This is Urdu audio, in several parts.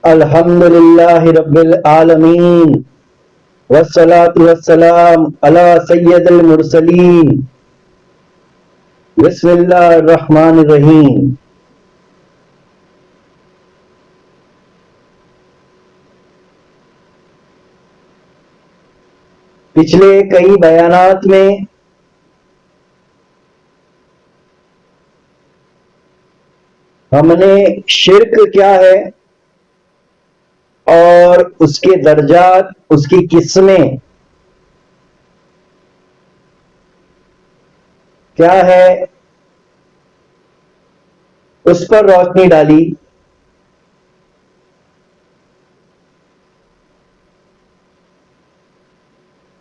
الحمد للہ رب العالمین والصلاة والسلام علی سید المرسلین بسم اللہ الرحمن الرحیم۔ پچھلے کئی بیانات میں ہم نے شرک کیا ہے اور اس کے درجات، اس کی قسمیں کیا ہے، اس پر روشنی ڈالی۔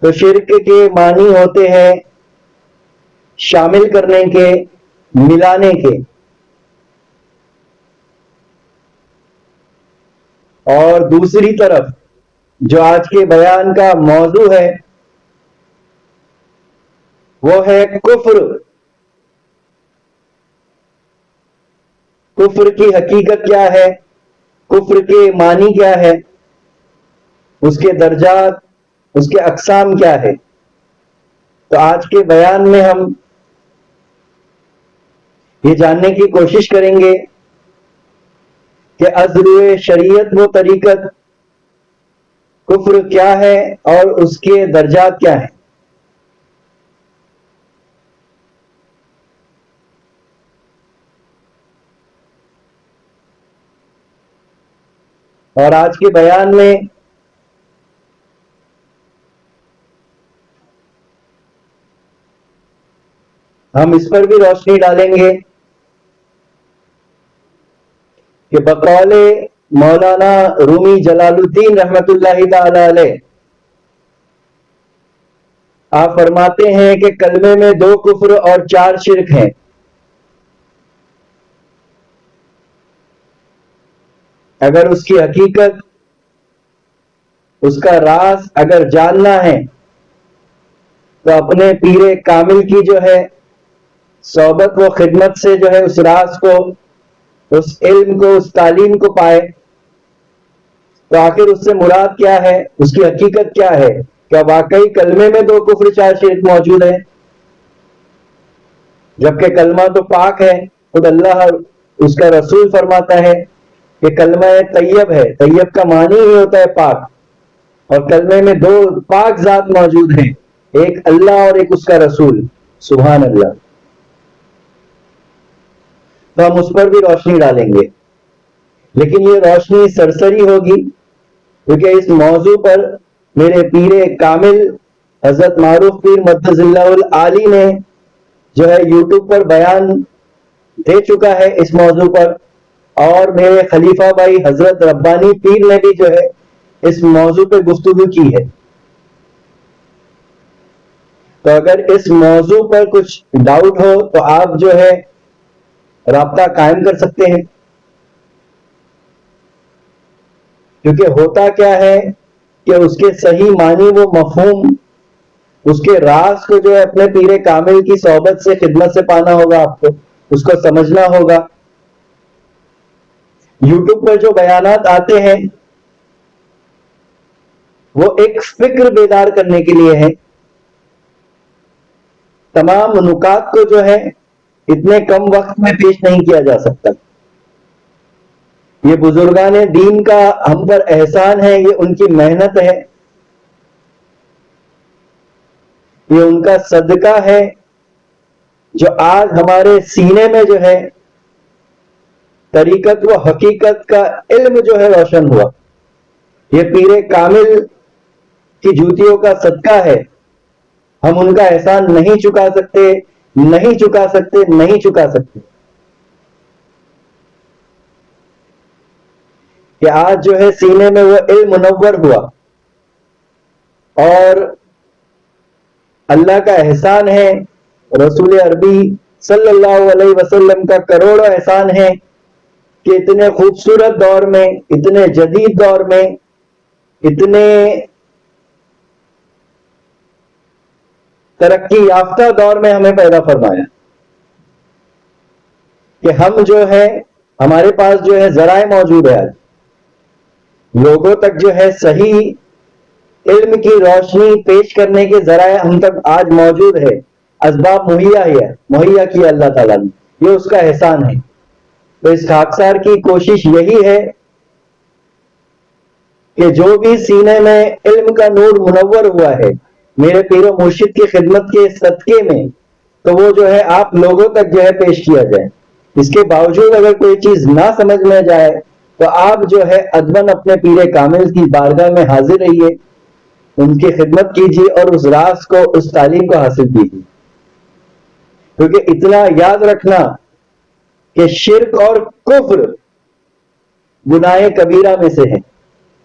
تو شرک کے معنی ہوتے ہیں شامل کرنے کے، ملانے کے، اور دوسری طرف جو آج کے بیان کا موضوع ہے وہ ہے کفر۔ کفر کی حقیقت کیا ہے، کفر کے معنی کیا ہے، اس کے درجات، اس کے اقسام کیا ہے۔ تو آج کے بیان میں ہم یہ جاننے کی کوشش کریں گے کہ از روئے شریعت و طریقت کفر کیا ہے اور اس کے درجات کیا ہیں۔ اور آج کے بیان میں ہم اس پر بھی روشنی ڈالیں گے کہ بقول مولانا رومی جلال الدین رحمت اللہ تعالی علیہ، آپ فرماتے ہیں کہ کلمے میں 2 کفر اور 4 شرک ہیں۔ اگر اس کی حقیقت، اس کا راز اگر جاننا ہے تو اپنے پیر کامل کی جو ہے صحبت و خدمت سے جو ہے اس راز کو، اس علم کو، اس تعلیم کو پائے۔ تو آخر اس سے مراد کیا ہے، اس کی حقیقت کیا ہے، کیا واقعی کلمے میں 2 کفر 4 شرک موجود ہے؟ جبکہ کلمہ تو پاک ہے، خود اللہ اس کا رسول فرماتا ہے کہ کلمہ طیب ہے، طیب کا معنی ہی ہوتا ہے پاک، اور کلمے میں 2 پاک ذات موجود ہیں، ایک اللہ اور ایک اس کا رسول، سبحان اللہ۔ تو ہم اس پر بھی روشنی ڈالیں گے، لیکن یہ روشنی سرسری ہوگی کیونکہ اس موضوع پر میرے پیر کامل حضرت معروف پیر مدظ اللہ العالی نے جو ہے یوٹیوب پر بیان دے چکا ہے اس موضوع پر، اور میرے خلیفہ بھائی حضرت ربانی پیر نے بھی جو ہے اس موضوع پہ گفتگو کی ہے۔ تو اگر اس موضوع پر کچھ ڈاؤٹ ہو تو آپ جو ہے رابطہ قائم کر سکتے ہیں، کیونکہ ہوتا کیا ہے کہ اس کے صحیح معنی و مفہوم، اس کے راز کو جو ہے اپنے پیر کامل کی صحبت سے، خدمت سے پانا ہوگا، آپ کو اس کو سمجھنا ہوگا۔ یوٹیوب پر جو بیانات آتے ہیں وہ ایک فکر بیدار کرنے کے لیے ہے، تمام نکات کو جو ہے اتنے کم وقت میں پیش نہیں کیا جا سکتا۔ یہ بزرگان دین کا ہم پر احسان ہے، یہ ان کی محنت ہے، یہ ان کا صدقہ ہے جو آج ہمارے سینے میں جو ہے طریقت و حقیقت کا علم جو ہے روشن ہوا۔ یہ پیر کامل کی جوتیوں کا صدقہ ہے، ہم ان کا احسان نہیں چکا سکتے، نہیں چکا سکتے، نہیں چکا سکتے۔ کہ آج جو ہے سینے میں وہ علم منور ہوا، اور اللہ کا احسان ہے، رسول عربی صلی اللہ علیہ وسلم کا کروڑوں احسان ہے کہ اتنے خوبصورت دور میں، اتنے جدید دور میں، اتنے ترقی یافتہ دور میں ہمیں پیدا فرمایا کہ ہم جو ہے، ہمارے پاس جو ہے ذرائع موجود ہے آج، لوگوں تک جو ہے صحیح علم کی روشنی پیش کرنے کے ذرائع ہم تک آج موجود ہے، اسباب مہیا کیا اللہ تعالیٰ نے، یہ اس کا احسان ہے۔ تو اس خاکسار کی کوشش یہی ہے کہ جو بھی سینے میں علم کا نور منور ہوا ہے میرے پیر و مرشد کی خدمت کے صدقے میں، تو وہ جو ہے آپ لوگوں تک جو ہے پیش کیا جائے۔ اس کے باوجود اگر کوئی چیز نہ سمجھ میں جائے تو آپ جو ہے ادباً اپنے پیر کامل کی بارگاہ میں حاضر رہیے، ان کی خدمت کیجیے اور اس راز کو، اس تعلیم کو حاصل کیجیے۔ کیونکہ اتنا یاد رکھنا کہ شرک اور کفر گناہ کبیرہ میں سے ہے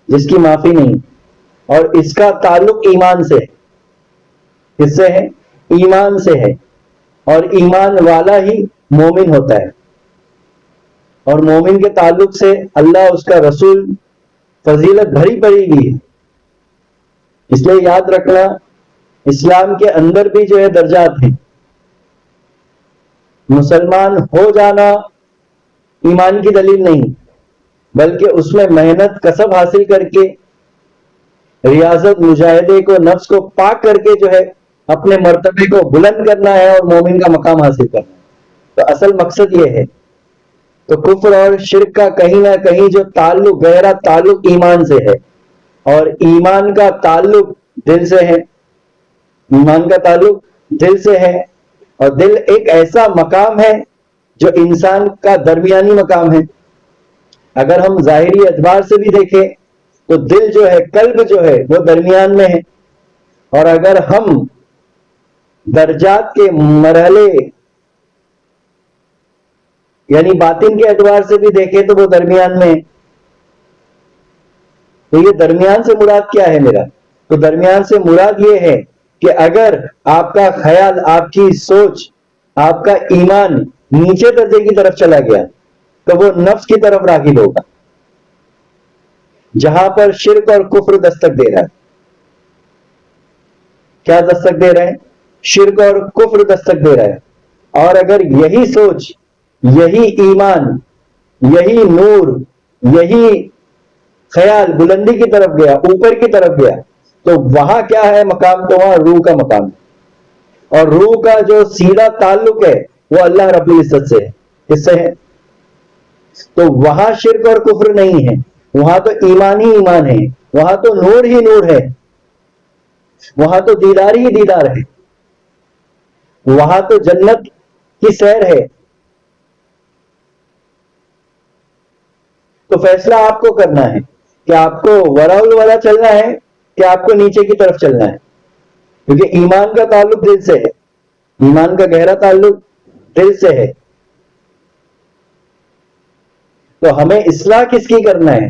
جس کی معافی نہیں، اور اس کا تعلق ایمان سے ہے۔ کس سے ہے؟ ایمان سے ہے، اور ایمان والا ہی مومن ہوتا ہے، اور مومن کے تعلق سے اللہ، اس کا رسول فضیلت بھری پڑی ہوئی ہے۔ اس لیے یاد رکھنا، اسلام کے اندر بھی جو ہے درجات ہیں۔ مسلمان ہو جانا ایمان کی دلیل نہیں، بلکہ اس میں محنت کسب حاصل کر کے، ریاضت مجاہدے کو، نفس کو پاک کر کے جو ہے اپنے مرتبے کو بلند کرنا ہے اور مومن کا مقام حاصل کرنا ہے۔ تو اصل مقصد یہ ہے۔ تو کفر اور شرک کا کہیں نہ کہیں جو تعلق، گہرا تعلق ایمان سے ہے، اور ایمان کا تعلق دل سے ہے۔ ایمان کا تعلق دل سے ہے، اور دل ایک ایسا مقام ہے جو انسان کا درمیانی مقام ہے۔ اگر ہم ظاہری اعتبار سے بھی دیکھیں تو دل جو ہے، قلب جو ہے، وہ درمیان میں ہے، اور اگر ہم درجات کے مرحلے یعنی باطن کے اعتبار سے بھی دیکھیں تو وہ درمیان میں ہے۔ تو یہ درمیان سے مراد کیا ہے میرا؟ تو درمیان سے مراد یہ ہے کہ اگر آپ کا خیال، آپ کی سوچ، آپ کا ایمان نیچے درجے کی طرف چلا گیا تو وہ نفس کی طرف راغب ہوگا، جہاں پر شرک اور کفر دستک دے رہا ہے۔ کیا دستک دے رہے ہیں؟ شرک اور کفر دستک دے رہا ہے۔ اور اگر یہی سوچ، یہی ایمان، یہی نور، یہی خیال بلندی کی طرف گیا، اوپر کی طرف گیا، تو وہاں کیا ہے مقام؟ تو وہاں روح کا مقام ہے، اور روح کا جو سیدھا تعلق ہے وہ اللہ رب العزت سے ہے۔ کس سے ہے؟ تو وہاں شرک اور کفر نہیں ہے، وہاں تو ایمان ہی ایمان ہے، وہاں تو نور ہی نور ہے، وہاں تو دیدار ہی دیدار ہے، وہاں تو جنت کی سیر ہے۔ تو فیصلہ آپ کو کرنا ہے کہ آپ کو ورا الورا چلنا ہے کہ آپ کو نیچے کی طرف چلنا ہے، کیونکہ ایمان کا تعلق دل سے ہے، ایمان کا گہرا تعلق دل سے ہے۔ تو ہمیں اصلاح کس کی کرنا ہے؟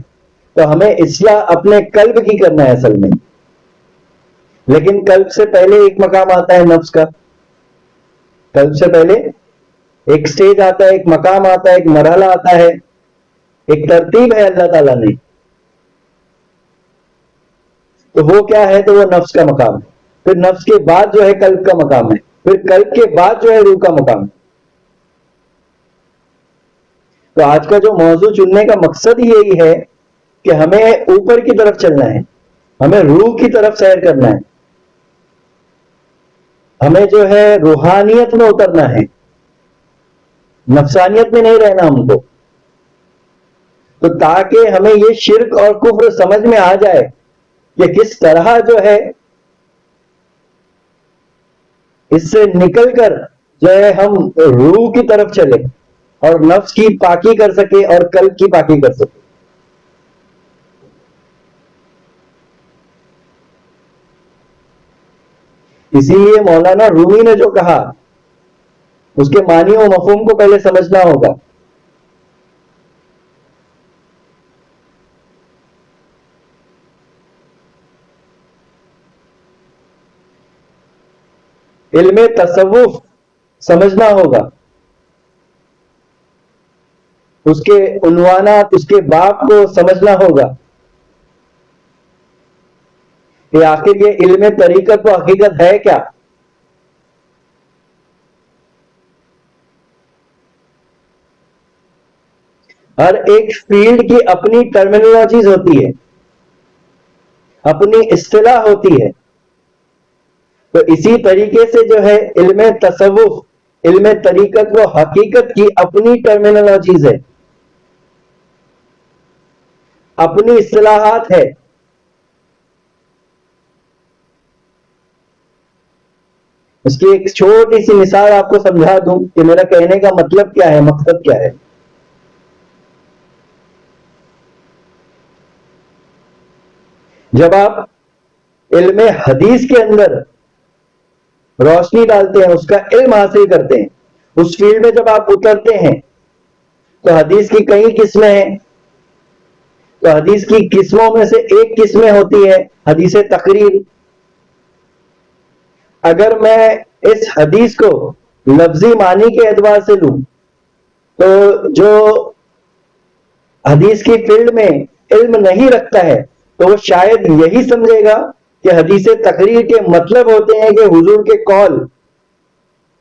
تو ہمیں اصلاح اپنے قلب کی کرنا ہے اصل میں، لیکن قلب سے پہلے ایک مقام آتا ہے نفس کا۔ قلب سے پہلے ایک سٹیج آتا ہے، ایک مقام آتا ہے، ایک مرحلہ آتا ہے، ایک ترتیب ہے اللہ تعالیٰ نے۔ تو وہ کیا ہے؟ تو وہ نفس کا مقام ہے، پھر نفس کے بعد جو ہے قلب کا مقام ہے، پھر قلب کے بعد جو ہے روح کا مقام ہے۔ تو آج کا جو موضوع چننے کا مقصد یہی ہے کہ ہمیں اوپر کی طرف چلنا ہے، ہمیں روح کی طرف سیر کرنا ہے، ہمیں جو ہے روحانیت میں اترنا ہے، نفسانیت میں نہیں رہنا ہم کو۔ تو تاکہ ہمیں یہ شرک اور کفر سمجھ میں آ جائے کہ کس طرح جو ہے اس سے نکل کر جو ہے ہم روح کی طرف چلے اور نفس کی پاکی کر سکے اور قلب کی پاکی کر سکے۔ اسی لیے مولانا رومی نے جو کہا اس کے معنی و مفہوم کو پہلے سمجھنا ہوگا۔ علم تصوف سمجھنا ہوگا، اس کے عنوانات، اس کے باب کو سمجھنا ہوگا کہ آخر یہ علم طریقت و حقیقت ہے کیا۔ ہر ایک فیلڈ کی اپنی ٹرمینالوجیز ہوتی ہے، اپنی اصطلاح ہوتی ہے. تو اسی طریقے سے جو ہے علم تصوف، علم طریقت و حقیقت کی اپنی ٹرمینالوجیز ہے، اپنی اصطلاحات ہے. اس کی ایک چھوٹی سی مثال آپ کو سمجھا دوں کہ میرا کہنے کا مطلب کیا ہے، مقصد کیا ہے. جب آپ علم حدیث کے اندر روشنی ڈالتے ہیں، اس کا علم حاصل کرتے ہیں، اس فیلڈ میں جب آپ اترتے ہیں، تو حدیث کی کئی قسمیں ہیں. تو حدیث کی قسموں میں سے ایک قسمیں ہوتی ہے حدیث تقریر. اگر میں اس حدیث کو لفظی معنی کے اعتبار سے لوں تو جو حدیث کی فیلڈ میں علم نہیں رکھتا ہے تو وہ شاید یہی سمجھے گا کہ حدیث تقریر کے مطلب ہوتے ہیں کہ حضور کے قول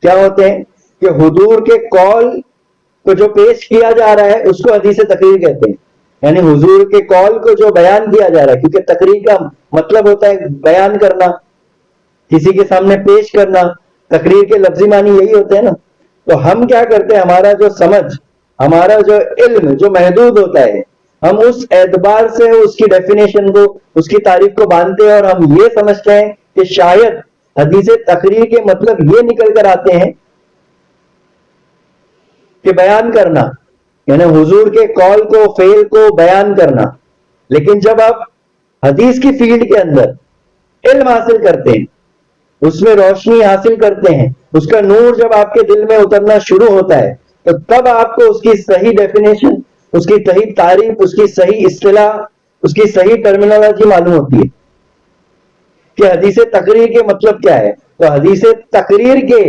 کیا ہوتے ہیں، کہ حضور کے قول کو جو پیش کیا جا رہا ہے اس کو حدیث تقریر کہتے ہیں. یعنی حضور کے قول کو جو بیان کیا جا رہا ہے، کیونکہ تقریر کا مطلب ہوتا ہے بیان کرنا، کسی کے سامنے پیش کرنا. تقریر کے لفظی معنی یہی ہوتے ہیں نا. تو ہم کیا کرتے ہیں، ہمارا جو سمجھ، ہمارا جو علم جو محدود ہوتا ہے، ہم اس اعتبار سے اس کی ڈیفینیشن کو، اس کی تعریف کو باندھتے ہیں، اور ہم یہ سمجھتے ہیں کہ شاید حدیث تقریر کے مطلب یہ نکل کر آتے ہیں کہ بیان کرنا، یعنی حضور کے قول کو، فعل کو بیان کرنا. لیکن جب آپ حدیث کی فیلڈ کے اندر علم حاصل کرتے ہیں، اس میں روشنی حاصل کرتے ہیں، اس کا نور جب آپ کے دل میں اترنا شروع ہوتا ہے، تو تب آپ کو اس کی صحیح ڈیفینیشن، اس کی صحیح تعریف، اس کی صحیح اصطلاح، اس کی صحیح ٹرمینالوجی معلوم ہوتی ہے کہ حدیث تقریر کے مطلب کیا ہے. تو حدیث تقریر کے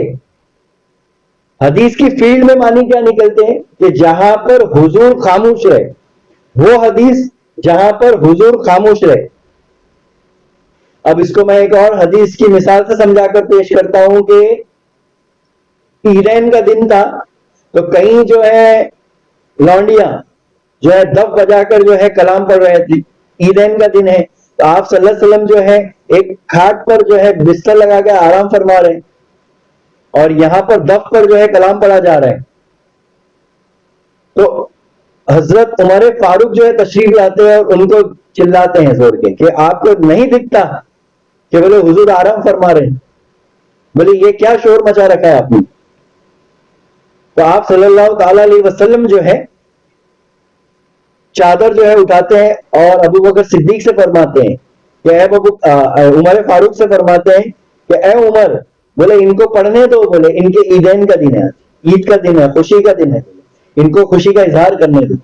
حدیث کی فیلڈ میں معنی کیا نکلتے ہیں کہ جہاں پر حضور خاموش رہے، وہ حدیث جہاں پر حضور خاموش رہے. اب اس کو میں ایک اور حدیث کی مثال سے سمجھا کر پیش کرتا ہوں کہ عیدین کا دن تھا، تو کئی جو ہے لونڈیاں جو ہے دف بجا کر جو ہے کلام پڑھ رہے تھے. عیدین کا دن ہے، تو آپ صلی اللہ علیہ وسلم جو ہے ایک کھاٹ پر جو ہے بستر لگا کے آرام فرما رہے ہیں، اور یہاں پر دف پر جو ہے کلام پڑھا جا رہا ہے. تو حضرت عمر فاروق جو ہے تشریف لاتے ہیں اور ان کو چلاتے ہیں زور کے کہ آپ کو نہیں دکھتا کہ بولے حضور آرام فرما رہے ہیں، بولے یہ کیا شور مچا رکھا ہے آپ نے. تو آپ صلی اللہ تعالی علیہ وسلم جو ہے چادر جو ہے اٹھاتے ہیں اور ابو بکر صدیق سے فرماتے ہیں کہ اے عمر فاروق سے فرماتے ہیں کہ اے عمر، بولے ان کو پڑھنے دو، بولے ان کے عیدین کا دن ہے، عید کا دن ہے، خوشی کا دن ہے، ان کو خوشی کا اظہار کرنے دو.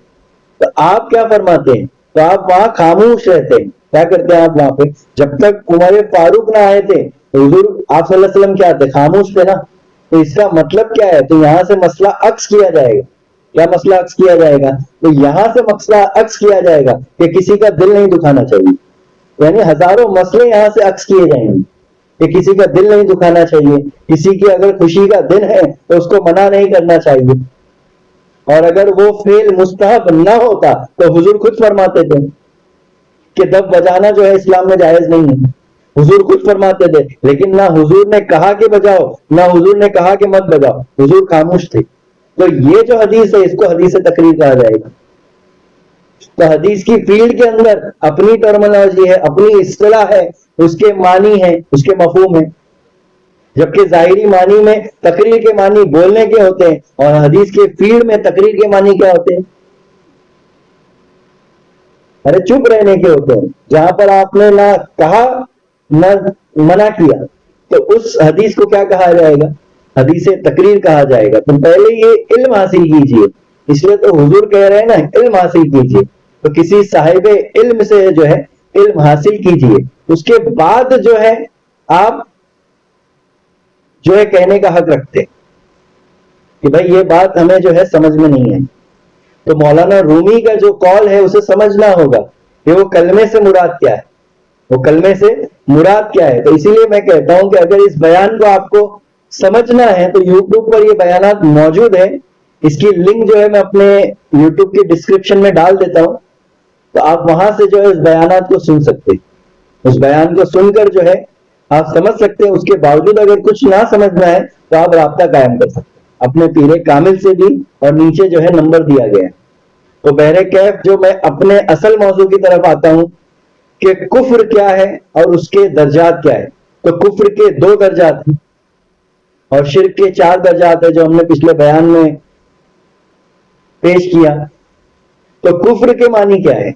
تو آپ کیا فرماتے ہیں، تو آپ وہاں خاموش رہتے ہیں. کیا کرتے ہیں آپ وہاں پہ، جب تک عمر فاروق نہ آئے تھے حضور آپ صلی اللہ علیہ وسلم کیا تھے، خاموش تھے نا. تو اس کا مطلب کیا ہے، تو یہاں سے مسئلہ عکس کیا جائے گا. کیا مسئلہ عکس کیا جائے گا، تو یہاں سے مسئلہ عکس کیا جائے گا کہ کسی کا دل نہیں دکھانا چاہیے. یعنی ہزاروں مسئلے یہاں سے عکس کیے جائیں گے کہ کسی کا دل نہیں دکھانا چاہیے، کسی کی اگر خوشی کا دن ہے تو اس کو منع نہیں کرنا چاہیے. اور اگر وہ فعل مستحب نہ ہوتا تو حضور خود فرماتے تھے کہ دف بجانا جو ہے اسلام میں جائز نہیں ہے. حضور خود فرماتے تھے، لیکن نہ حضور نے کہا کہ بجاؤ، نہ حضور نے کہا کہ مت بجاؤ، حضور خاموش تھے. تو یہ جو حدیث ہے اس کو حدیث تقریر کہا جائے گا. تو حدیث کی فیلڈ کے اندر اپنی ٹرمینالوجی ہے، اپنی اصطلاح ہے، اس کے معنی ہے، اس کے مفہوم ہے. جبکہ ظاہری معنی میں تقریر کے معنی بولنے کے ہوتے ہیں، اور حدیث کے فیلڈ میں تقریر کے معنی کیا ہوتے ہیں، ارے چپ رہنے کے ہوتے ہیں. جہاں پر آپ نے نہ کہا نہ منع کیا تو اس حدیث کو کیا کہا جائے گا، حدیث تقریر کہا جائے گا. تو پہلے یہ علم حاصل کیجئے، اس لیے تو حضور کہہ رہے ہیں نا علم حاصل کیجئے. تو کسی صاحب علم سے جو ہے علم حاصل کیجئے، اس کے بعد جو ہے آپ جو ہے کہنے کا حق رکھتے کہ بھائی یہ بات ہمیں جو ہے سمجھ میں نہیں ہے. تو مولانا رومی کا جو قول ہے اسے سمجھنا ہوگا کہ وہ کلمے سے مراد کیا ہے، وہ کلمے سے مراد کیا ہے. تو اسی لیے میں کہتا ہوں کہ اگر اس بیان کو آپ کو سمجھنا ہے تو یوٹیوب پر یہ بیانات موجود ہیں. اس کی لنک جو ہے میں اپنے یوٹیوب کی ڈسکرپشن میں ڈال دیتا ہوں، تو آپ وہاں سے جو ہے اس بیانات کو سن سکتے. اس بیان کو سن کر جو ہے آپ سمجھ سکتے ہیں. اس کے باوجود اگر کچھ نہ سمجھنا ہے تو آپ رابطہ قائم کر سکتے ہیں اپنے پیر کامل سے بھی, اور نیچے جو ہے نمبر دیا گیا ہے. تو بہر کیف جو میں اپنے اصل موضوع کی طرف آتا ہوں کہ کفر کیا ہے اور اس کے درجات کیا ہے. تو کفر کے 2 درجات ہیں اور شرک کے 4 درجات ہیں جو ہم نے پچھلے بیان میں پیش کیا. تو کفر کے معنی کیا ہے؟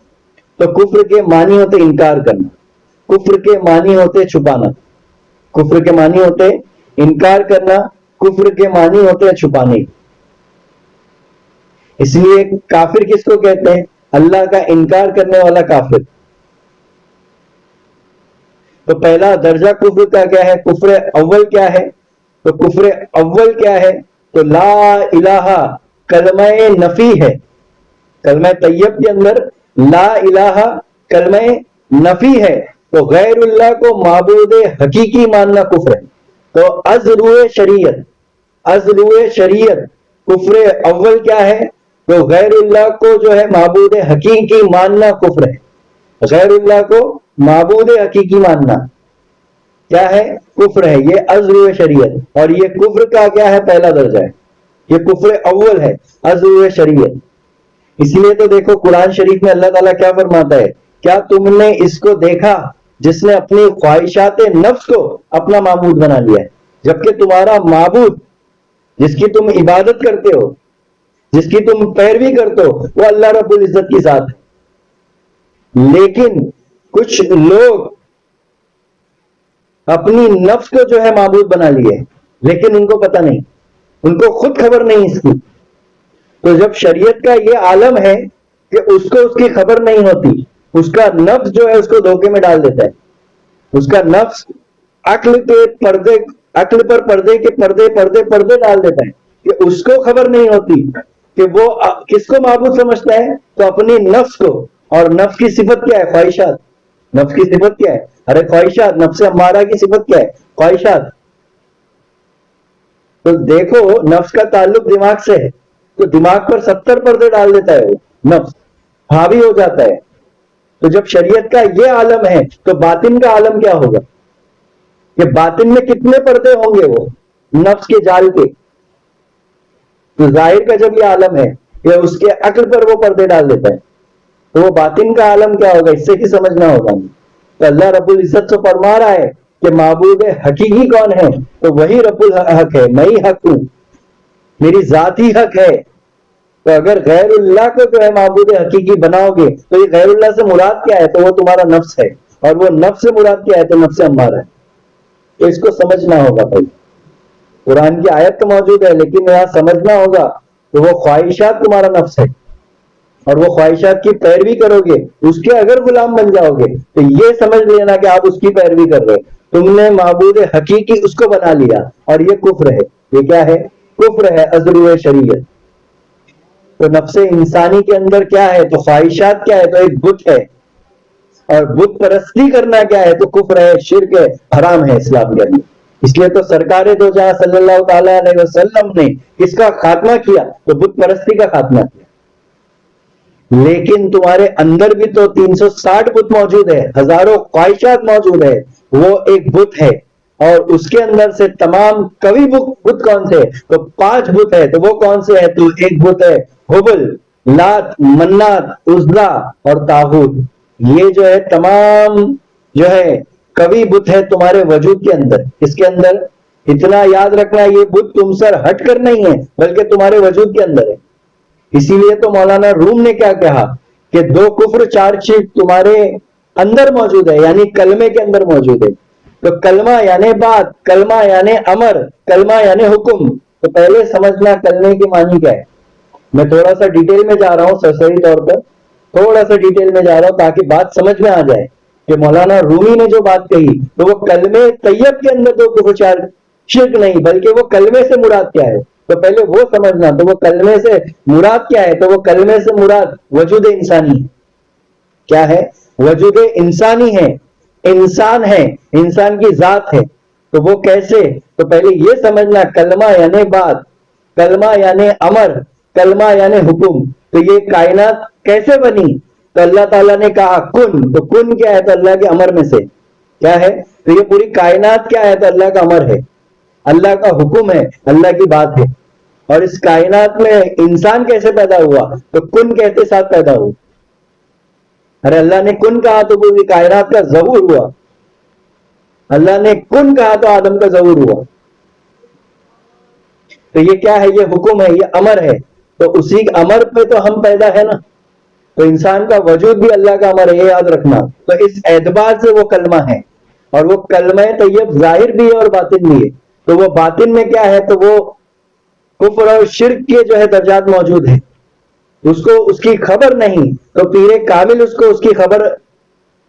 تو کفر کے معنی ہوتے انکار کرنا, کفر کے معنی ہوتے چھپانا, کفر کے معنی ہوتے انکار کرنا, کفر کے معنی ہوتے چھپانے. اس لیے کافر کس کو کہتے ہیں؟ اللہ کا انکار کرنے والا کافر. تو پہلا درجہ کفر کا کیا ہے؟ کفر اول کیا ہے؟ تو کفر اول کیا ہے؟ تو لا الہ کلمہ نفی ہے. کلمہ طیب کے اندر لا الہ کلمہ نفی ہے. تو غیر اللہ کو معبود حقیقی ماننا کفر ہے. تو از روئے شریعت, از روئے شریعت کفر اول کیا ہے؟ تو غیر اللہ کو جو ہے معبود حقیقی ماننا کفر ہے. غیر اللہ کو معبود حقیقی ماننا کیا ہے؟ کفر ہے. یہ از روئے شریعت, اور یہ کفر کا کیا ہے؟ پہلا درجہ ہے. یہ کفر اول ہے, از روئے شریعت. اس لیے تو دیکھو قرآن شریف میں اللہ تعالیٰ کیا فرماتا ہے, کیا تم نے اس کو دیکھا جس نے اپنی خواہشات نفس کو اپنا معبود بنا لیا ہے, جبکہ تمہارا معبود جس کی تم عبادت کرتے ہو, جس کی تم پیروی کرتے ہو, وہ اللہ رب العزت کی ذات ہے. لیکن کچھ لوگ اپنی نفس کو جو ہے معبود بنا لیے, لیکن ان کو پتہ نہیں, ان کو خود خبر نہیں اس کی. تو جب شریعت کا یہ عالم ہے کہ اس کو اس کی خبر نہیں ہوتی, اس کا نفس جو ہے اس کو دھوکے میں ڈال دیتا ہے. اس کا نفس عقل کے پردے, عقل پر پردے کے پردے ڈال دیتا ہے کہ اس کو خبر نہیں ہوتی کہ وہ کس کو معبود سمجھتا ہے. تو اپنی نفس کو, اور نفس کی صفت کیا ہے؟ خواہشات. نفس کی صفت کیا ہے؟ ارے خواہشات. نفس امارہ کی صفت کیا ہے؟ خواہشات. تو دیکھو نفس کا تعلق دماغ سے ہے, تو دماغ پر 70 پردے ڈال دیتا ہے وہ نفس, حاوی ہو جاتا ہے. تو جب شریعت کا یہ عالم ہے تو باطن کا عالم کیا ہوگا؟ کہ باطن میں کتنے پردے ہوں گے وہ نفس کے جال کے. تو ظاہر کا جب یہ عالم ہے کہ اس کے عقل پر وہ پردے ڈال دیتا ہے, تو وہ باطن کا عالم کیا ہوگا؟ اس سے ہی سمجھنا ہوگا. تو اللہ رب العزت سے فرما رہا ہے کہ معبود حقیقی کون ہے؟ تو وہی رب الحق ہے, میں ہی حق ہوں, میری ذات ہی حق ہے. تو اگر غیر اللہ کو جو ہے معبود حقیقی بناؤ گے تو یہ غیر اللہ سے مراد کیا ہے؟ تو وہ تمہارا نفس ہے, اور وہ نفس سے مراد کیا ہے؟ تو نفس امارہ ہے. تو اس کو سمجھنا ہوگا بھائی. قرآن کی آیت تو موجود ہے لیکن یہاں سمجھنا ہوگا کہ وہ خواہشات تمہارا نفس ہے, اور وہ خواہشات کی پیروی کرو گے, اس کے اگر غلام بن جاؤ گے تو یہ سمجھ لینا کہ آپ اس کی پیروی کر رہے, تم نے معبود حقیقی اس کو بنا لیا, اور یہ کفر ہے. یہ کیا ہے؟ کفر ہے, ازروع شریعت. تو نفس انسانی کے اندر کیا ہے؟ تو خواہشات کیا ہے؟ تو ایک بت ہے, اور بت پرستی کرنا کیا ہے؟ تو کفر ہے, شرک ہے, حرام ہے اسلام کے اندر. اس لیے تو سرکار دو جہاں صلی اللہ تعالی علیہ وسلم نے کس کا خاتمہ کیا؟ تو بت پرستی کا خاتمہ کیا. لیکن تمہارے اندر بھی تو 360 بت موجود ہے, ہزاروں خواہشات موجود ہے. وہ ایک بت ہے, اور اس کے اندر سے تمام قوی بت کون سے؟ تو 5 بت ہے. تو وہ کون سے ہے؟ تو ایک بت ہے حبل, لات, منات, عزا اور طاغوت. یہ جو ہے تمام جو ہے قوی بت ہے تمہارے وجود کے اندر. اس کے اندر اتنا یاد رکھنا, یہ بت تم سے ہٹ کر نہیں ہے بلکہ تمہارے وجود کے اندر ہے. اسی لیے تو مولانا روم نے کیا کہا کہ 2 کفر 4 چیز تمہارے اندر موجود ہے, یعنی کلمے کے اندر موجود ہے. تو کلمہ یعنی بات, کلمہ یعنی امر, کلمہ یعنی حکم. تو پہلے سمجھنا کلمے کی معنی کیا ہے. میں تھوڑا سا ڈیٹیل میں جا رہا ہوں, سرسری طور پر تھوڑا سا ڈیٹیل میں جا رہا ہوں تاکہ بات سمجھ میں آ جائے کہ مولانا رومی نے جو بات کہی تو وہ کلمے طیب کے اندر 2 کفر 4 شرک نہیں, بلکہ وہ کلمے سے مراد کیا ہے تو پہلے وہ سمجھنا. تو وہ کلمے سے مراد کیا ہے؟ تو وہ کلمے سے مراد وجود انسانی کیا ہے؟ وجود انسانی ہے, انسان ہے, انسان کی ذات ہے. تو وہ کیسے؟ تو پہلے یہ سمجھنا کلمہ یعنی بات, کلمہ یعنی امر, کلمہ یعنی حکم. تو یہ کائنات کیسے بنی؟ تو اللہ تعالیٰ نے کہا کن. تو کن کیا ہے؟ تو اللہ کے امر میں سے. کیا ہے؟ تو یہ پوری کائنات کیا ہے؟ تو اللہ کا امر ہے، اللہ کا حکم ہے، اللہ کی بات ہے. اور اس کائنات میں انسان کیسے پیدا ہوا؟ تو کن کہتے ساتھ پیدا ہوا. ارے اللہ نے کن کہا تو پوری کائنات کا ظہور ہوا. اللہ نے کن کہا تو آدم کا ظہور ہوا. تو یہ کیا ہے؟ یہ حکم ہے، یہ امر ہے. تو اسی امر پہ تو ہم پیدا ہے نا. تو انسان کا وجود بھی اللہ کا امر ہے، یہ یاد رکھنا. تو اس اعتبار سے وہ کلمہ ہے، اور وہ کلمہ طیب ظاہر بھی ہے اور باطن بھی ہے. تو وہ باطن میں کیا ہے؟ تو وہ کفر اور شرک کے جو ہے درجات موجود ہیں، اس کو اس کی خبر نہیں. تو پیر کامل اس کو اس کی خبر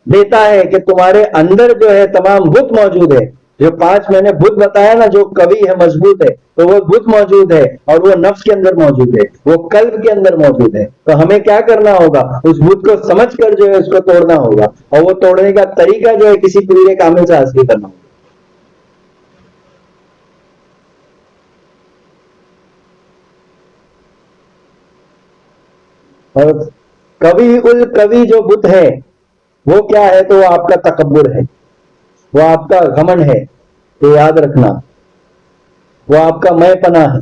دیتا ہے کہ تمہارے اندر جو ہے تمام بت موجود ہے. جو 5 میں نے بت بتایا نا، جو قوی ہے، مضبوط ہے، تو وہ بت موجود ہے، اور وہ نفس کے اندر موجود ہے، وہ قلب کے اندر موجود ہے. تو ہمیں کیا کرنا ہوگا؟ اس بت کو سمجھ کر جو ہے اس کو توڑنا ہوگا، اور وہ توڑنے کا طریقہ جو ہے کسی پیر کامل سے حاصل کرنا ہوگا. اور کبھی الکوی جو بت ہے وہ کیا ہے؟ تو وہ آپ کا تکبر ہے، وہ آپ کا گھمنڈ ہے. یہ یاد رکھنا، وہ آپ کا میں پنا ہے.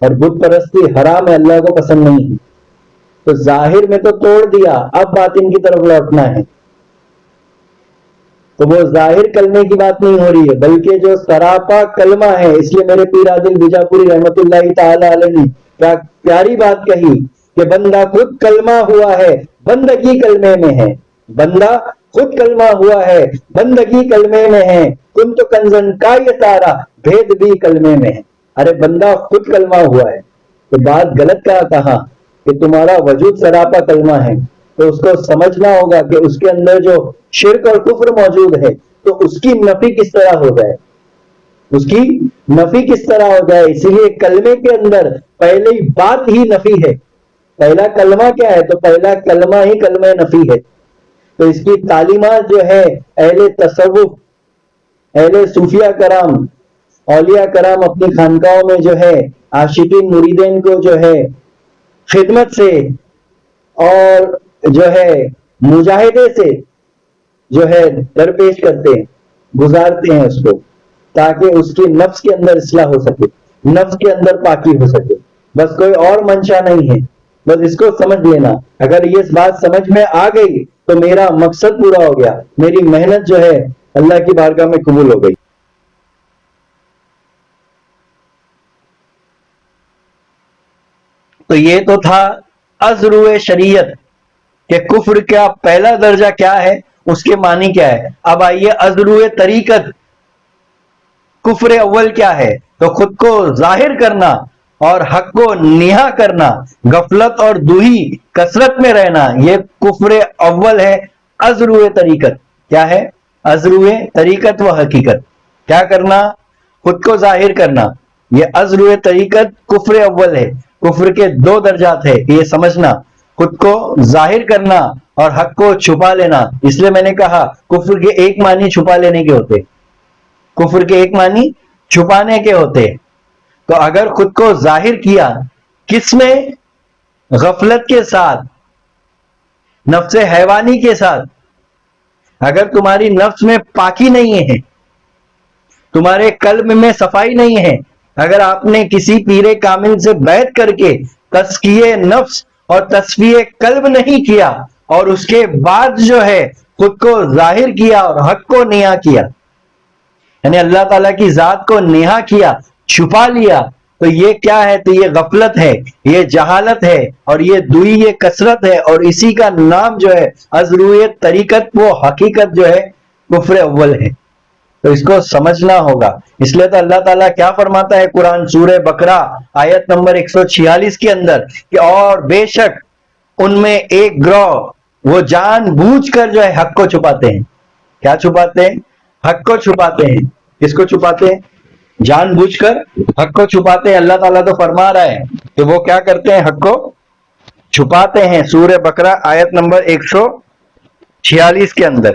اور بت پرستی حرام ہے، اللہ کو پسند نہیں ہے. تو ظاہر میں تو توڑ دیا، اب باطن کی طرف لوٹنا ہے. تو وہ ظاہر کلمے کی بات نہیں ہو رہی ہے، بلکہ جو سراپا کلمہ ہے. اس لیے میرے پیر عادل بیجاپوری رحمت اللہ تعالی علیہ نے کیا پیاری بات کہی کہ بندہ خود کلمہ ہوا ہے، بندگی کلمے میں ہے. بندہ خود کلمہ ہوا ہے، بندگی کلمے میں ہے. کن تو کنزن کا یہ سارا بھید بھی کلمے میں ہے. ارے بندہ خود کلمہ ہوا ہے، تو بات غلط کہا کہ تمہارا وجود سراپا کلمہ ہے. تو اس کو سمجھنا ہوگا کہ اس کے اندر جو شرک اور کفر موجود ہے، تو اس کی نفی کس طرح ہو جائے، اس کی نفی کس طرح ہو جائے. اسی لیے کلمے کے اندر پہلی بات ہی نفی ہے. پہلا کلمہ کیا ہے؟ تو پہلا کلمہ ہی کلمہ نفی ہے. تو اس کی تعلیمات جو ہے اہل تصوف، اہل صوفیہ کرام، اولیاء کرام اپنی خانقاہوں میں جو ہے عاشقین مریدین کو جو ہے خدمت سے اور جو ہے مجاہدے سے جو ہے درپیش کرتے ہیں، گزارتے ہیں اس کو، تاکہ اس کی نفس کے اندر اصلاح ہو سکے، نفس کے اندر پاکی ہو سکے. بس کوئی اور منشا نہیں ہے. بس اس کو سمجھ لینا. اگر یہ بات سمجھ میں آ گئی تو میرا مقصد پورا ہو گیا، میری محنت جو ہے اللہ کی بارگاہ میں قبول ہو گئی. تو یہ تو تھا ازرو شریعت کہ کفر کا پہلا درجہ کیا ہے، اس کے معنی کیا ہے. اب آئیے ازرو طریقت، کفر اول کیا ہے؟ تو خود کو ظاہر کرنا اور حق کو نہا کرنا، غفلت اور دوہی کثرت میں رہنا، یہ کفر اول ہے. ازرو طریقت کیا ہے؟ ازرو طریقت و حقیقت کیا کرنا؟ خود کو ظاہر کرنا. یہ ازرو طریقت کفر اول ہے. کفر کے 2 درجات ہے، یہ سمجھنا. خود کو ظاہر کرنا اور حق کو چھپا لینا. اس لیے میں نے کہا کفر کے ایک معنی چھپا لینے کے ہوتے، کفر کے ایک معنی چھپانے کے ہوتے. تو اگر خود کو ظاہر کیا کس میں؟ غفلت کے ساتھ، نفس حیوانی کے ساتھ. اگر تمہاری نفس میں پاکی نہیں ہے، تمہارے قلب میں صفائی نہیں ہے، اگر آپ نے کسی پیر کامل سے بیعت کر کے تزکیہ نفس اور تصفیہ قلب نہیں کیا، اور اس کے بعد جو ہے خود کو ظاہر کیا اور حق کو نہا کیا، یعنی اللہ تعالیٰ کی ذات کو نہا کیا، چھپا لیا، تو یہ کیا ہے؟ تو یہ غفلت ہے، یہ جہالت ہے، اور یہ دوئی، یہ کثرت ہے. اور اسی کا نام جو ہے ازرویت طریقت و حقیقت جو ہے کفر اول ہے. تو اس کو سمجھنا ہوگا. اس لیے تو اللہ تعالیٰ کیا فرماتا ہے قرآن سورہ بقرہ آیت نمبر 146 کے اندر کہ اور بے شک ان میں ایک گروہ وہ جان بوجھ کر جو ہے حق کو چھپاتے ہیں. کیا چھپاتے ہیں؟ حق کو چھپاتے ہیں. کس کو چھپاتے ہیں؟ جان بوجھ کر حق کو چھپاتے ہیں. اللہ تعالیٰ تو فرما رہا ہے کہ وہ کیا کرتے ہیں؟ حق کو چھپاتے ہیں. سورہ بقرہ آیت نمبر 146 کے اندر.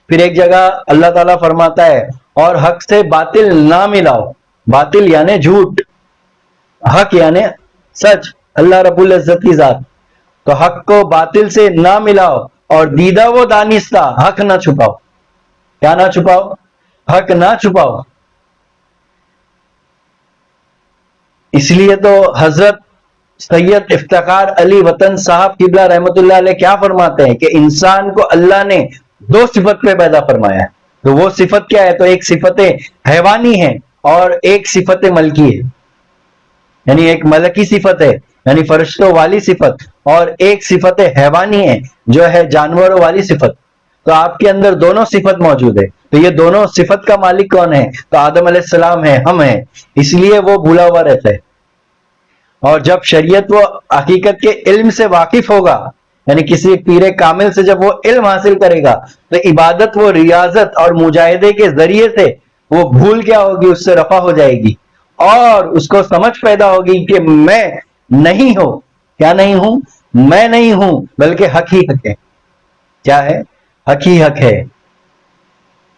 پھر ایک جگہ اللہ تعالیٰ فرماتا ہے اور حق سے باطل نہ ملاؤ. باطل یعنی جھوٹ، حق یعنی سچ، اللہ رب العزت کی ذات. تو حق کو باطل سے نہ ملاؤ اور دیدہ وہ دانستہ، حق نہ چھپاؤ. کیا نہ چھپاؤ؟ حق نہ چھپاؤ. اس لیے تو حضرت سید افتخار علی وطن صاحب قبلہ رحمۃ اللہ علیہ کیا فرماتے ہیں کہ انسان کو اللہ نے دو صفت پہ پیدا فرمایا ہے. تو وہ صفت کیا ہے؟ تو ایک صفت حیوانی ہے اور ایک صفت ملکی ہے. یعنی ایک ملکی صفت ہے یعنی فرشتوں والی صفت، اور ایک صفت حیوانی ہے جو ہے جانوروں والی صفت. تو آپ کے اندر دونوں صفت موجود ہے. تو یہ دونوں صفت کا مالک کون ہے؟ تو آدم علیہ السلام ہے، ہم ہیں. اس لیے وہ بھولا ہوا رہتا ہے. اور جب شریعت وہ حقیقت کے علم سے واقف ہوگا، یعنی کسی پیر کامل سے جب وہ علم حاصل کرے گا، تو عبادت وہ ریاضت اور مجاہدے کے ذریعے سے وہ بھول کیا ہوگی، اس سے رفع ہو جائے گی، اور اس کو سمجھ پیدا ہوگی کہ میں نہیں ہوں. کیا نہیں ہوں؟ میں نہیں ہوں، بلکہ حق ہی حق ہے. کیا ہے؟ حق ہی حق ہے.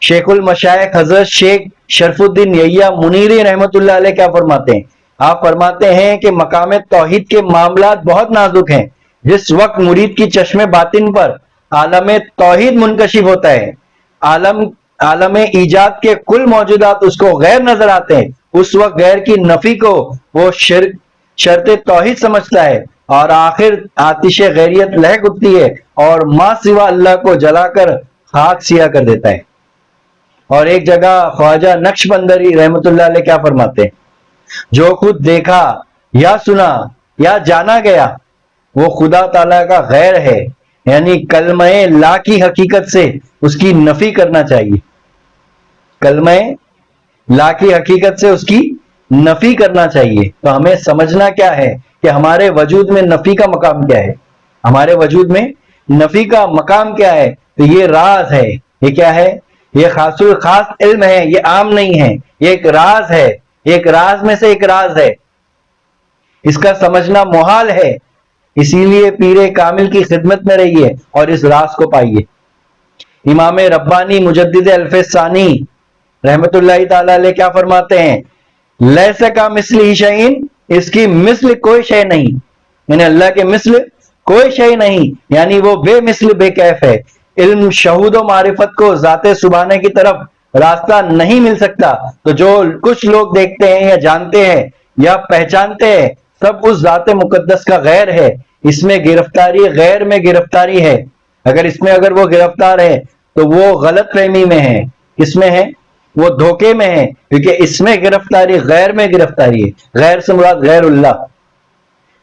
شیخ المشائخ حضرت شیخ شرف الدین یحییٰ منیری رحمت اللہ علیہ کیا فرماتے ہیں؟ آپ فرماتے ہیں کہ مقام توحید کے معاملات بہت نازک ہیں. جس وقت مرید کی چشم باطن پر عالم توحید منکشف ہوتا ہے، عالم ایجاد کے کل موجودات اس کو غیر نظر آتے ہیں، اس وقت غیر کی نفی کو وہ شرط توحید سمجھتا ہے، اور آخر آتش غیریت لہک اٹھتی ہے اور ما سوا اللہ کو جلا کر خاک سیاہ کر دیتا ہے. اور ایک جگہ خواجہ نقش بندری رحمت اللہ علیہ کیا فرماتے ہیں؟ جو خود دیکھا یا سنا یا جانا گیا وہ خدا تعالیٰ کا غیر ہے. یعنی کلمہ لا کی حقیقت سے اس کی نفی کرنا چاہیے. کلمہ لا کی حقیقت سے اس کی نفی کرنا چاہیے. تو ہمیں سمجھنا کیا ہے کہ ہمارے وجود میں نفی کا مقام کیا ہے. ہمارے وجود میں نفی کا مقام کیا ہے؟ تو یہ راز ہے. یہ کیا ہے؟ یہ خاص الخاص علم ہے، یہ عام نہیں ہے، یہ ایک راز ہے، ایک راز میں سے ایک راز ہے. اس کا سمجھنا محال ہے. اسی لیے پیر کامل کی خدمت میں رہیے اور اس راز کو پائیے. امام ربانی مجدد الف ثانی رحمت اللہ تعالی علیہ کیا فرماتے ہیں؟ لیس کا مثل شیء، اس کی مثل کوئی شے نہیں. یعنی اللہ کے مثل کوئی شے نہیں، یعنی وہ بے مثل بے کیف ہے. علم شہود و معرفت کو ذات سبحانہ کی طرف راستہ نہیں مل سکتا. تو جو کچھ لوگ دیکھتے ہیں یا جانتے ہیں یا پہچانتے ہیں، سب اس ذات مقدس کا غیر ہے. اس میں گرفتاری غیر میں گرفتاری ہے. اگر وہ گرفتار ہے تو وہ غلط فہمی میں ہے. کس میں ہے؟ وہ دھوکے میں ہے، کیونکہ اس میں گرفتاری غیر میں گرفتاری ہے. غیر سے مراد غیر اللہ.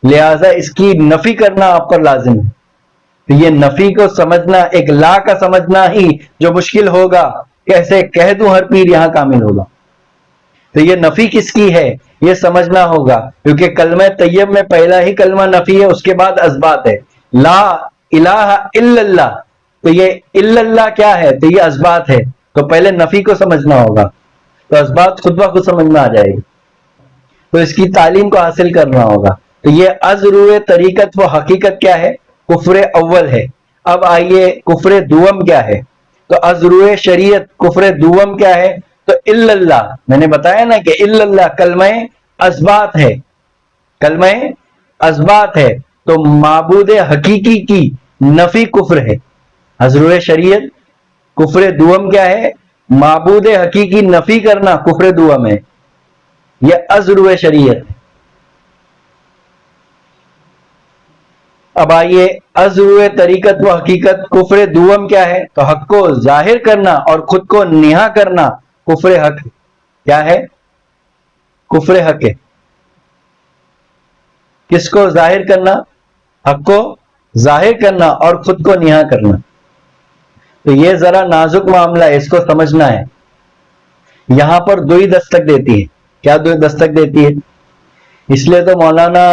لہذا اس کی نفی کرنا آپ پر لازم ہے. تو یہ نفی کو سمجھنا، ایک لا کا سمجھنا ہی جو مشکل ہوگا، کیسے کہہ دوں ہر پیر یہاں کامل ہوگا. تو یہ نفی کس کی ہے یہ سمجھنا ہوگا، کیونکہ کلمہ طیب میں پہلا ہی کلمہ نفی ہے، اس کے بعد اثبات ہے. لا الہ الا اللہ. تو یہ الا اللہ کیا ہے؟ تو یہ اثبات ہے. تو پہلے نفی کو سمجھنا ہوگا، تو اثبات خود بخود سمجھ میں آ جائے گی. تو اس کی تعلیم کو حاصل کرنا ہوگا. تو یہ ازروع طریقت و حقیقت کیا ہے؟ کفر اول ہے. اب آئیے کفر دوم کیا ہے؟ تو ازروع شریعت کفر دوم کیا ہے؟ تو الا اللہ. میں نے بتایا نا کہ الا اللہ کلمہ اثبات ہے. کلمہ اثبات ہے. تو معبود حقیقی کی نفی کفر ہے. ازروع شریعت کفر دوم کیا ہے؟ معبود حقیقی نفی کرنا کفر دوم ہے. یہ ازروع شریعت ہے. اب آئیے ازروع طریقت و حقیقت کفر دوم کیا ہے؟ تو حق کو ظاہر کرنا اور خود کو نہا کرنا کفر حق. کیا ہے؟ کفر حق ہے. کس کو ظاہر کرنا؟ حق کو ظاہر کرنا اور خود کو نہا کرنا. تو یہ ذرا نازک معاملہ ہے، اس کو سمجھنا ہے. یہاں پر دو ہی دستک دیتی ہے. کیا دو دستک دیتی ہے؟ اس لیے تو مولانا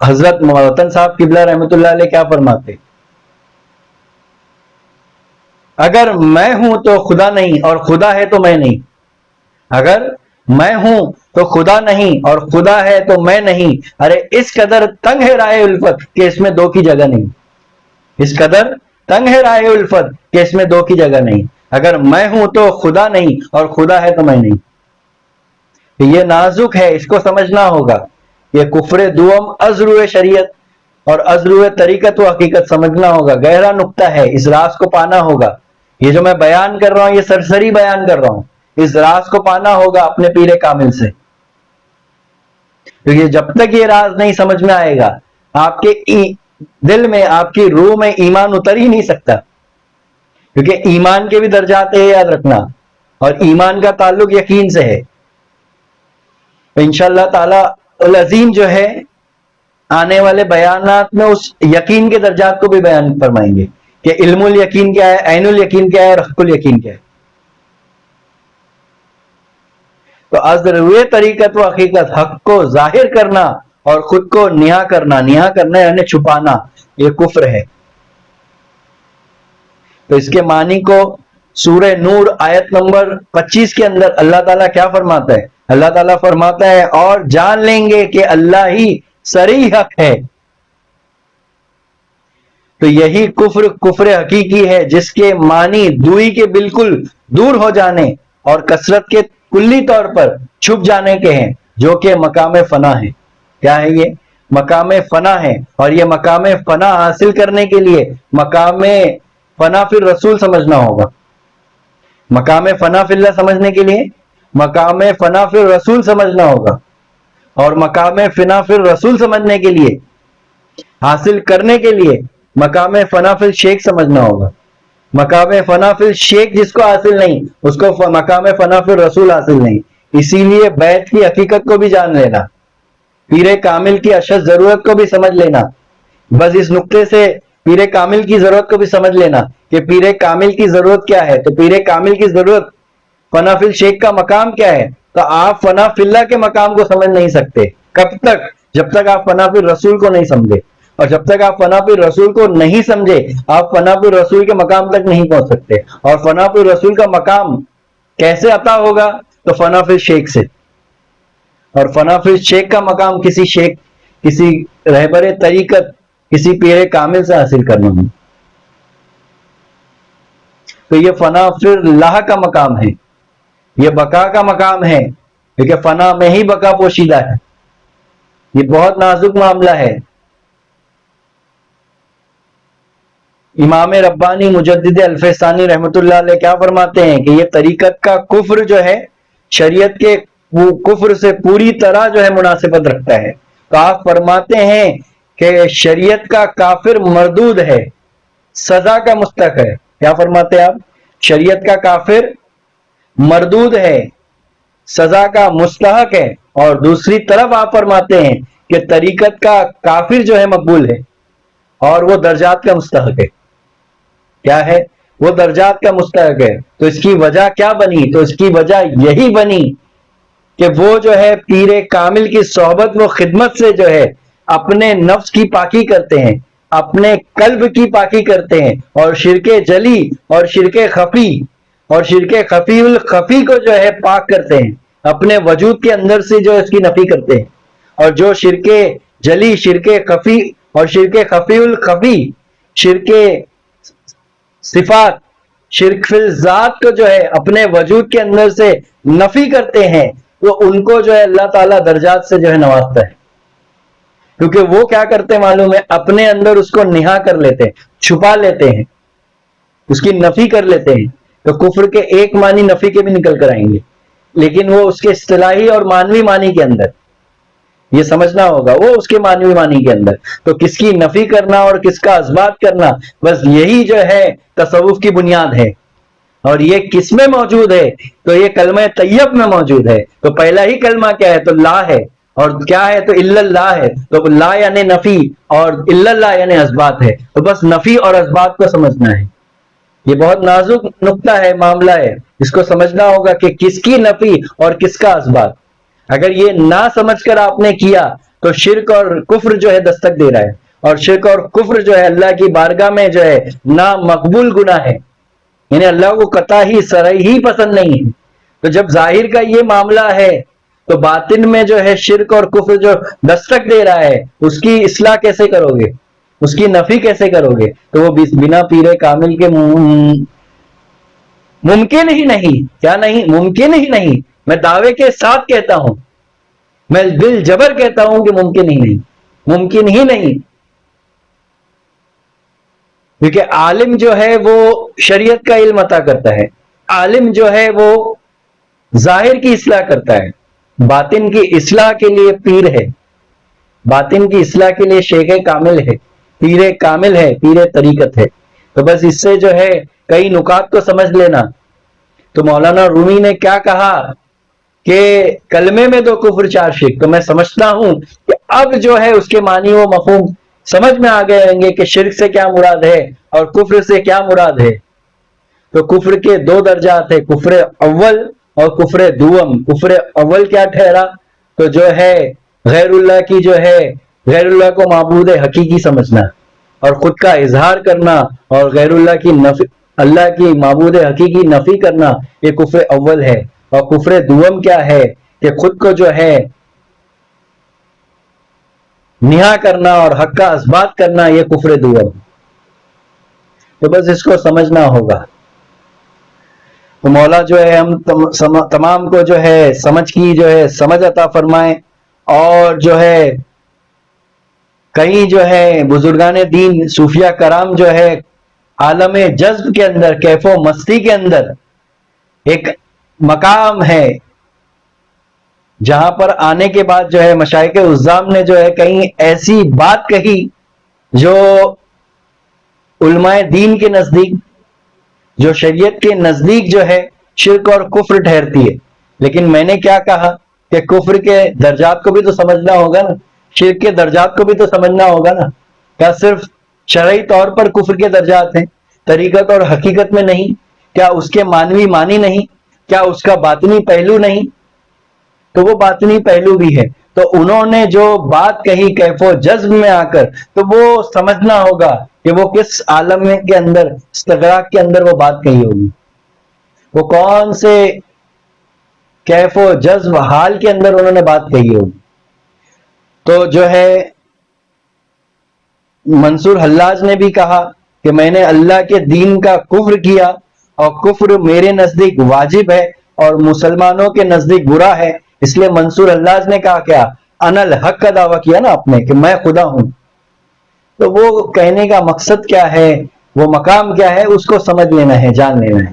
حضرت وطن صاحب قبلہ رحمت اللہ علیہ کیا فرماتے؟ اگر میں ہوں تو خدا نہیں اور خدا ہے تو میں نہیں. اگر میں ہوں تو خدا نہیں اور خدا ہے تو میں نہیں. ارے اس قدر تنگ ہے رائے الفت کہ اس میں دو کی جگہ نہیں. اس قدر تنگ ہے رائے الفت کہ اس میں دو کی جگہ نہیں. اگر میں ہوں تو خدا نہیں اور خدا ہے تو میں نہیں. یہ نازک ہے، اس کو سمجھنا ہوگا. یہ کفر دوم ازروع شریعت. اور ازرو طریقت و حقیقت سمجھنا ہوگا. گہرا نقطہ ہے, اس راز کو پانا ہوگا. یہ جو میں بیان کر رہا ہوں یہ سرسری بیان کر رہا ہوں, اس راز کو پانا ہوگا اپنے پیر کامل سے. کیونکہ جب تک یہ راز نہیں سمجھ میں آئے گا, آپ کے دل میں, آپ کی روح میں ایمان اتر ہی نہیں سکتا. کیونکہ ایمان کے بھی درجات ہے, یاد رکھنا, اور ایمان کا تعلق یقین سے ہے. تو انشاءاللہ تعالی العظیم جو ہے آنے والے بیانات میں اس یقین کے درجات کو بھی بیان فرمائیں گے کہ علم الیقین کیا ہے, عین الیقین کیا ہے, اور حق الیقین کیا ہے. تو ازروے طریقت و حقیقت, حق کو ظاہر کرنا اور خود کو نہا کرنا, نہا کرنا یعنی چھپانا, یہ کفر ہے. تو اس کے معنی کو سورہ نور آیت نمبر 25 کے اندر اللہ تعالیٰ کیا فرماتا ہے؟ اللہ تعالیٰ فرماتا ہے اور جان لیں گے کہ اللہ ہی صریح حق ہے. تو یہی کفر حقیقی ہے جس کے معنی دوئی کے بالکل دور ہو جانے اور کثرت کے کلی طور پر چھپ جانے کے ہیں, جو کہ مقام فنا ہے. کیا ہے یہ؟ مقام فنا ہے. اور یہ مقام فنا حاصل کرنے کے لیے مقام فنا فی الرسول سمجھنا ہوگا. مقام فنا فی اللہ سمجھنے کے لیے مقام فنا فی الرسول سمجھنا ہوگا. اور مقام فنا فی الرسول سمجھنے کے لیے, حاصل کرنے کے لیے مقام فنا فی الشیخ سمجھنا ہوگا. مقام فنا فی الشیخ جس کو حاصل نہیں, اس کو مقام فنا فی الرسول حاصل نہیں. اسی لیے بیت کی حقیقت کو بھی جان لینا, پیر کامل کی اشد ضرورت کو بھی سمجھ لینا. بس اس نقطے سے پیر کامل کی ضرورت کو بھی سمجھ لینا کہ پیر کامل کی ضرورت کیا ہے. تو پیر کامل کی ضرورت فنا فی الشیخ کا مقام کیا ہے؟ تو آپ فنا فی اللہ کے مقام کو سمجھ نہیں سکتے. کب تک؟ جب تک آپ فنا فی الرسول کو نہیں سمجھے. اور جب تک آپ فنا فی الرسول کو نہیں سمجھے, آپ فنا فی الرسول کے مقام تک نہیں پہنچ سکتے. اور فنا فی الرسول کا مقام کیسے عطا ہوگا؟ تو فنا فی الشیخ سے. اور فنا فی الشیخ کا مقام کسی شیخ, کسی رہبر طریقت, کسی پیر کامل سے حاصل کرنا ہو. تو یہ فنا فی اللہ کا مقام ہے, یہ بقا کا مقام ہے, کیونکہ فنا میں ہی بقا پوشیدہ ہے. یہ بہت نازک معاملہ ہے. امام ربانی مجدد الفسانی رحمۃ اللہ علیہ کیا فرماتے ہیں کہ یہ طریقت کا کفر جو ہے شریعت کے کفر سے پوری طرح جو ہے مناسبت رکھتا ہے. تو آپ فرماتے ہیں کہ شریعت کا کافر مردود ہے, سزا کا مستحق ہے. کیا فرماتے ہیں آپ؟ شریعت کا کافر مردود ہے, سزا کا مستحق ہے. اور دوسری طرف آپ فرماتے ہیں کہ طریقت کا کافر جو ہے مقبول ہے اور وہ درجات کا مستحق ہے. کیا ہے؟ وہ درجات کا مستحق ہے. تو اس کی وجہ کیا بنی؟ تو اس کی وجہ یہی بنی کہ وہ جو ہے پیر کامل کی صحبت و خدمت سے جو ہے اپنے نفس کی پاکی کرتے ہیں, اپنے قلب کی پاکی کرتے ہیں, اور شرک جلی اور شرک خفی اور شرک خفی الخفی کو جو ہے پاک کرتے ہیں, اپنے وجود کے اندر سے جو اس کی نفی کرتے ہیں. اور جو شرک جلی, شرک خفی اور شرک خفی الخفی, شرک صفات, شرک فی الذات کو جو ہے اپنے وجود کے اندر سے نفی کرتے ہیں, تو ان کو جو ہے اللہ تعالیٰ درجات سے جو ہے نوازتا ہے. کیونکہ وہ کیا کرتے ہیں معلوم ہے؟ اپنے اندر اس کو نہا کر لیتے ہیں, چھپا لیتے ہیں, اس کی نفی کر لیتے ہیں. تو کفر کے ایک معنی نفی کے بھی نکل کر آئیں گے, لیکن وہ اس کے اصطلاحی اور معنوی معنی کے اندر, یہ سمجھنا ہوگا, وہ اس کے معنوی معنی کے اندر. تو کس کی نفی کرنا اور کس کا اثبات کرنا, بس یہی جو ہے تصوف کی بنیاد ہے. اور یہ کس میں موجود ہے؟ تو یہ کلمہ طیب میں موجود ہے. تو پہلا ہی کلمہ کیا ہے؟ تو لا ہے. اور کیا ہے؟ تو الا اللہ ہے. تو لا یعنی نفی اور الا اللہ یعنی اثبات ہے. تو بس نفی اور اثبات کو سمجھنا ہے. یہ بہت نازک نقطہ ہے, معاملہ ہے, اس کو سمجھنا ہوگا کہ کس کی نفی اور کس کا اثبات. اگر یہ نہ سمجھ کر آپ نے کیا تو شرک اور کفر جو ہے دستک دے رہا ہے, اور شرک اور کفر جو ہے اللہ کی بارگاہ میں جو ہے نا مقبول گناہ ہے, یعنی اللہ کو قطعی ہی سرائی ہی پسند نہیں ہے. تو جب ظاہر کا یہ معاملہ ہے تو باطن میں جو ہے شرک اور کفر جو دستک دے رہا ہے اس کی اصلاح کیسے کرو گے, اس کی نفی کیسے کرو گے؟ تو وہ بنا پیر کامل کے ممکن ہی نہیں. کیا نہیں؟ ممکن ہی نہیں. میں دعوے کے ساتھ کہتا ہوں, میں بل جبر کہتا ہوں کہ ممکن ہی نہیں, ممکن ہی نہیں. کیونکہ عالم جو ہے وہ شریعت کا علم عطا کرتا ہے، عالم جو ہے وہ ظاہر کی اصلاح کرتا ہے، باطن کی اصلاح کے لیے پیر ہے، باطن کی اصلاح کے لیے شیخ کامل ہے، پیر کامل ہے، پیر طریقت ہے۔ تو بس اس سے جو ہے کئی نکات کو سمجھ لینا۔ تو مولانا رومی نے کیا کہا کہ کلمے میں دو کفر چار شرک، تو میں سمجھتا ہوں کہ اب جو ہے اس کے معنی و مفہوم سمجھ میں آ گئے ہوں گے کہ شرک سے کیا مراد ہے اور کفر سے کیا مراد ہے۔ تو کفر کے دو درجات ہے، کفر اول اور کفر دوم۔ کفر اول کیا ٹھہرا؟ تو جو ہے غیر اللہ کی جو ہے غیر اللہ کو معبود حقیقی سمجھنا اور خود کا اظہار کرنا اور غیر اللہ کی نفی، اللہ کی معبود حقیقی نفی کرنا، یہ کفر اول ہے۔ اور کفر دوم کیا ہے کہ خود کو جو ہے نہا کرنا اور حق کا اثبات کرنا، یہ کفر دوم۔ تو بس اس کو سمجھنا ہوگا۔ تو مولا جو ہے ہم تمام کو جو ہے سمجھ کی جو ہے سمجھ عطا فرمائیں، اور جو ہے کہیں جو ہے بزرگان دین صوفیہ کرام جو ہے عالم جذب کے اندر، کیف و مستی کے اندر ایک مقام ہے جہاں پر آنے کے بعد جو ہے مشائخ عظام نے جو ہے کہیں ایسی بات کہی جو علماء دین کے نزدیک، جو شریعت کے نزدیک جو ہے شرک اور کفر ٹھہرتی ہے۔ لیکن میں نے کیا کہا کہ کفر کے درجات کو بھی تو سمجھنا ہوگا نا، شرک کے درجات کو بھی تو سمجھنا ہوگا نا۔ کیا صرف شرعی طور پر کفر کے درجات ہیں، طریقت اور حقیقت میں نہیں؟ کیا اس کے معنوی معنی نہیں؟ کیا اس کا باطنی پہلو نہیں؟ تو وہ باطنی پہلو بھی ہے۔ تو انہوں نے جو بات کہی کیف و جذب میں آ کر، تو وہ سمجھنا ہوگا کہ وہ کس عالم کے اندر، استغراق کے اندر وہ بات کہی ہوگی، وہ کون سے کیف و جذب حال کے اندر انہوں نے بات کہی ہوگی۔ تو جو ہے منصور حلاج نے بھی کہا کہ میں نے اللہ کے دین کا کفر کیا، اور کفر میرے نزدیک واجب ہے اور مسلمانوں کے نزدیک برا ہے۔ اس لیے منصور حلاج نے کہا کیا انا الحق کا دعویٰ کیا نا آپ نے کہ میں خدا ہوں۔ تو وہ کہنے کا مقصد کیا ہے، وہ مقام کیا ہے، اس کو سمجھ لینا ہے، جان لینا ہے۔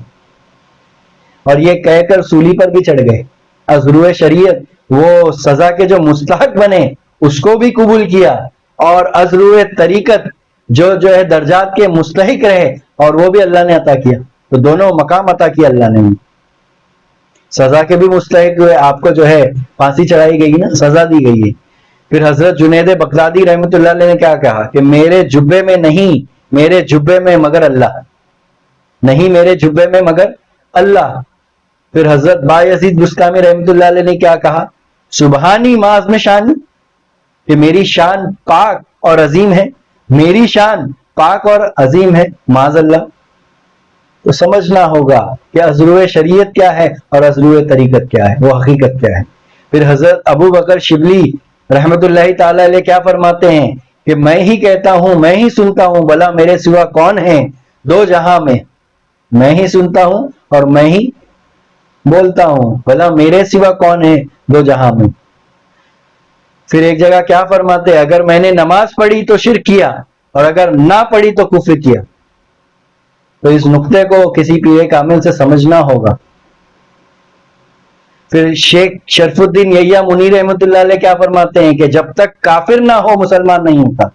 اور یہ کہہ کر سولی پر بھی چڑھ گئے۔ ازرو شریعت، وہ سزا کے جو مستحق بنے اس کو بھی قبول کیا، اور ازرو طریقت جو ہے درجات کے مستحق رہے، اور وہ بھی اللہ نے عطا کیا۔ تو دونوں مقام عطا کیا اللہ نے، سزا کے بھی مستحق ہوئے، آپ کو جو ہے پھانسی چڑھائی گئی نا، سزا دی گئی ہے۔ پھر حضرت جنید بغدادی رحمۃ اللہ علیہ نے کیا کہا کہ میرے جبے میں نہیں، میرے جبے میں مگر اللہ، نہیں میرے جبے میں مگر اللہ۔ پھر حضرت بایزید بستامی رحمۃ اللہ علیہ نے کیا کہا، سبحانی معاذ میں شانی، کہ میری شان پاک اور عظیم ہے، میری شان پاک اور عظیم ہے، معاذ اللہ۔ تو سمجھنا ہوگا کہ ازرو شریعت کیا ہے اور ازرو طریقت کیا ہے، وہ حقیقت کیا ہے۔ پھر حضرت ابو بکر شبلی رحمت اللہ تعالی علیہ کیا فرماتے ہیں کہ میں ہی کہتا ہوں، میں ہی سنتا ہوں، بھلا میرے سوا کون ہے دو جہاں میں، میں ہی سنتا ہوں اور میں ہی بولتا ہوں، بھلا میرے سوا کون ہے دو جہاں میں۔ پھر ایک جگہ کیا فرماتے ہیں، اگر میں نے نماز پڑھی تو شرک کیا، اور اگر نہ پڑھی تو کفر کیا۔ تو اس نقطے کو کسی پیر کامل سے سمجھنا ہوگا۔ پھر شیخ شرف الدین یحییٰ منیر رحمۃ اللہ علیہ کیا فرماتے ہیں کہ جب تک کافر نہ ہو مسلمان نہیں ہوتا،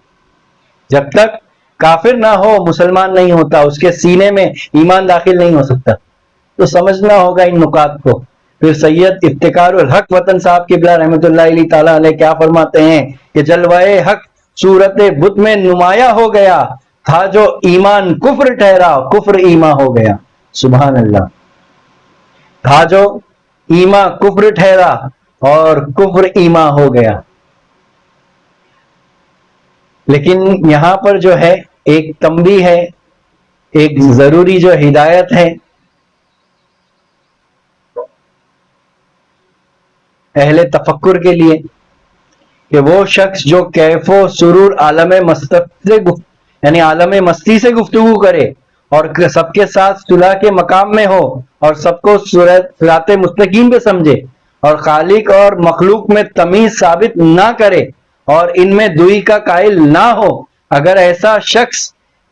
جب تک کافر نہ ہو مسلمان نہیں ہوتا، اس کے سینے میں ایمان داخل نہیں ہو سکتا۔ تو سمجھنا ہوگا ان نکات کو۔ پھر سید افتخار الحق وطن صاحب قبلہ رحمۃ اللہ علیہ تعالیٰ علیہ کیا فرماتے ہیں کہ جلوائے حق صورت بت میں نمایاں ہو گیا، تھا جو ایمان کفر ٹھہرا، کفر ایمان ہو گیا۔ سبحان اللہ، تھا جو ایمان کفر ٹھہرا اور کفر ایمان ہو گیا۔ لیکن یہاں پر جو ہے ایک تنبیہ ہے، ایک ضروری جو ہدایت ہے اہل تفکر کے لیے، کہ وہ شخص جو کیف و سرور عالم یعنی عالم مستی سے گفتگو کرے اور سب کے ساتھ صلح کے مقام میں ہو اور سب کو صراط مستقیم پہ سمجھے اور خالق اور مخلوق میں تمیز ثابت نہ کرے اور ان میں دوئی کا قائل نہ ہو، اگر ایسا شخص